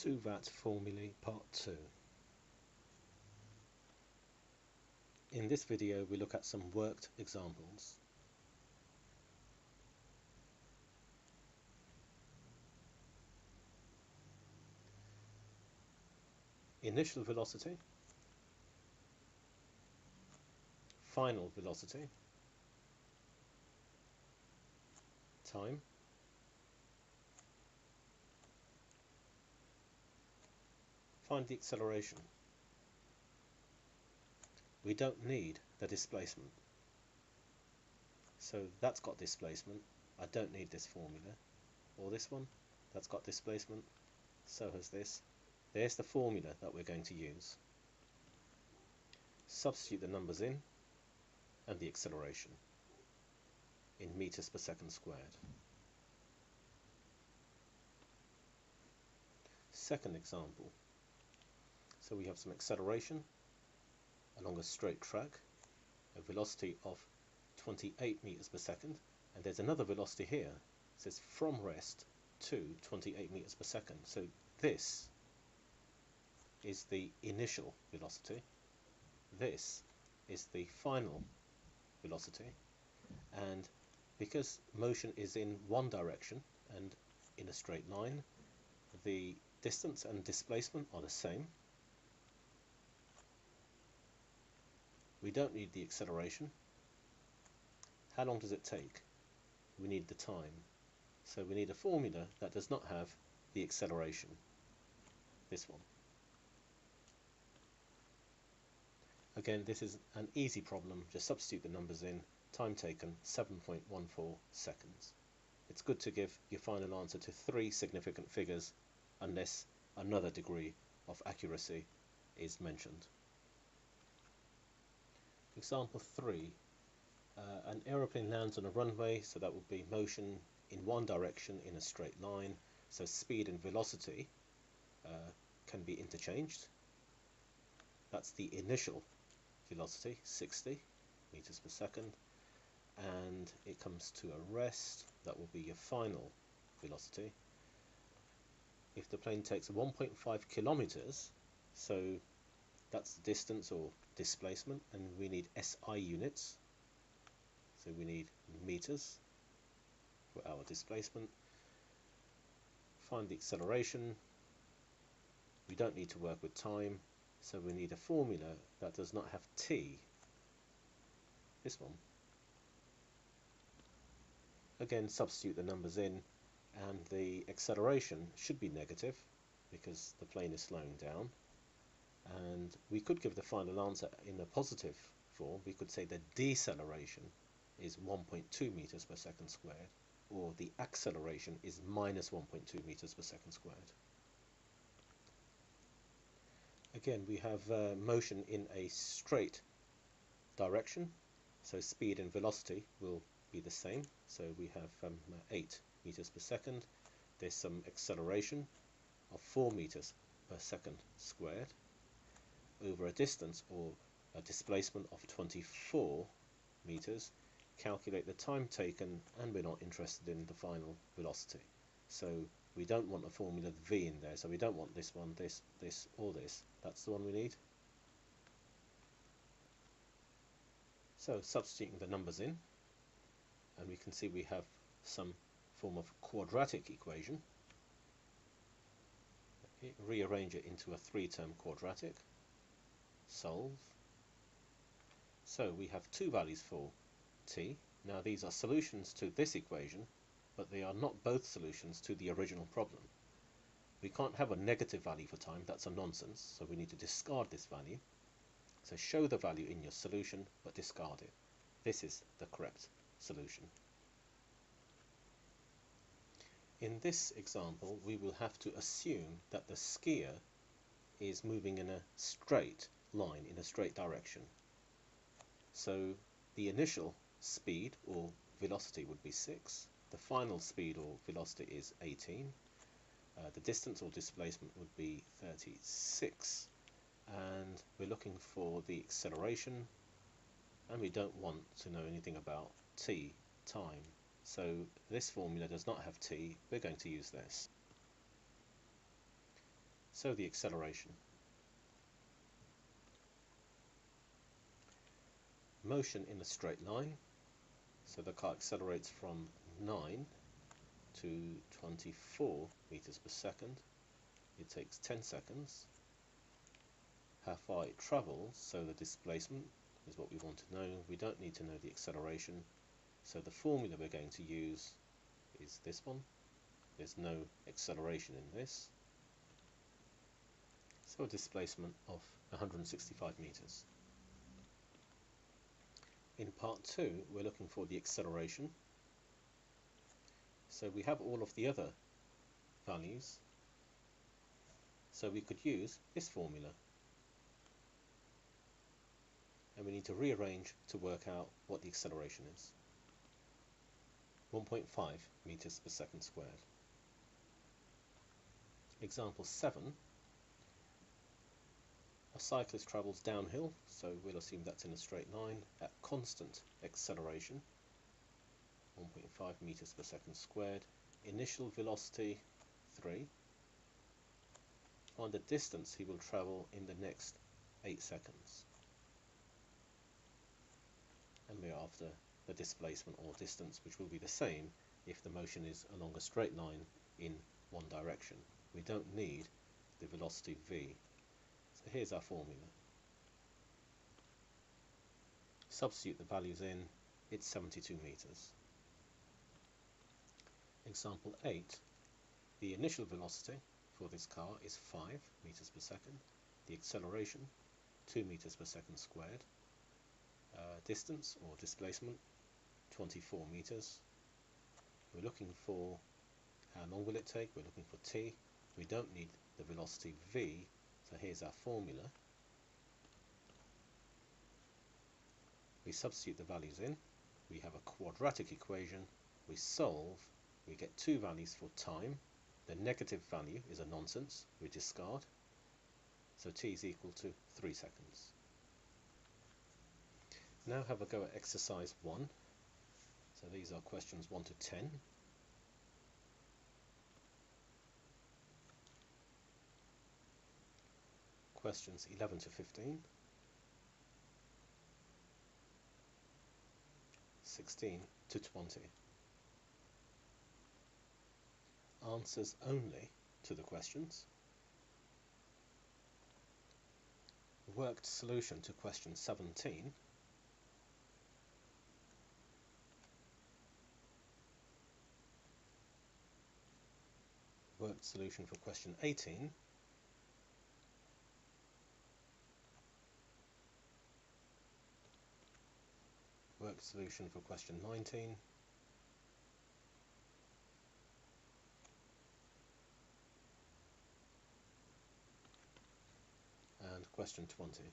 Suvat Formulae Part 2. In this video we look at some worked examples. Initial velocity, final velocity, time, find the acceleration. We don't need the displacement. So that's got displacement. I don't need this formula. Or this one, that's got displacement. So has this. There's the formula that we're going to use. Substitute the numbers in and the acceleration in meters per second squared. Second example. So we have some acceleration along a straight track, a velocity of 28 meters per second, and there's another velocity here. It says from rest to 28 meters per second. So this is the initial velocity. This is the final velocity. And because motion is in one direction and in a straight line, the distance and displacement are the same. We don't need the acceleration. How long does it take? We need the time. So we need a formula that does not have the acceleration. This one. Again, this is an easy problem. Just substitute the numbers in. Time taken 7.14 seconds. It's good to give your final answer to 3 significant figures unless another degree of accuracy is mentioned. Example 3. An aeroplane lands on a runway, so that would be motion in one direction in a straight line. So speed and velocity can be interchanged. That's the initial velocity, 60 meters per second, and it comes to a rest. That will be your final velocity. If the plane takes 1.5 kilometers, so that's the distance or displacement, and we need SI units, so we need meters for our displacement. Find the acceleration. We don't need to work with time, so we need a formula that does not have t. This one. Again, substitute the numbers in, and the acceleration should be negative because the plane is slowing down. And we could give the final answer in a positive form. We could say the deceleration is 1.2 meters per second squared, or the acceleration is minus 1.2 meters per second squared. Again, we have motion in a straight direction, so speed and velocity will be the same. So we have 8 meters per second. There's some acceleration of 4 meters per second squared over a distance or a displacement of 24 meters. Calculate the time taken, and we're not interested in the final velocity. So we don't want a formula v in there, so we don't want this one, this, or this. That's the one we need. So substituting the numbers in, and we can see we have some form of quadratic equation. Okay, rearrange it into a 3-term quadratic. Solve. So we have 2 values for t. Now these are solutions to this equation, but they are not both solutions to the original problem. We can't have a negative value for time, that's a nonsense, so we need to discard this value. So show the value in your solution, but discard it. This is the correct solution. In this example, we will have to assume that the skier is moving in a straight line, in a straight direction. So the initial speed or velocity would be 6. The final speed or velocity is 18. The distance or displacement would be 36. And we're looking for the acceleration, and we don't want to know anything about t, time. So this formula does not have t. We're going to use this. So the acceleration. Motion in a straight line. So the car accelerates from 9 to 24 meters per second. It takes 10 seconds. How far it travels, so the displacement is what we want to know. We don't need to know the acceleration. So the formula we're going to use is this one. There's no acceleration in this. So a displacement of 165 meters. In part 2, we're looking for the acceleration. So we have all of the other values. So we could use this formula. And we need to rearrange to work out what the acceleration is. 1.5 meters per second squared. Example 7. A cyclist travels downhill, so we'll assume that's in a straight line, at constant acceleration, 1.5 meters per second squared. Initial velocity 3. Find the distance he will travel in the next 8 seconds. And we're after the displacement or distance, which will be the same if the motion is along a straight line in one direction. We don't need the velocity v. So here's our formula. Substitute the values in, it's 72 meters. Example 8. The initial velocity for this car is 5 meters per second. The acceleration, 2 meters per second squared. Distance or displacement, 24 meters. We're looking for how long will it take. We're looking for t. We don't need the velocity v, so here's our formula. We substitute the values in. We have a quadratic equation. We solve. We get two values for time. The negative value is a nonsense. We discard. So t is equal to 3 seconds. Now have a go at exercise 1. So these are questions 1 to 10. Questions 11 to 15. 16 to 20. Answers only to the questions. Worked solution to question 17. Worked solution for question 18. Worked solution for question 19. And question 20.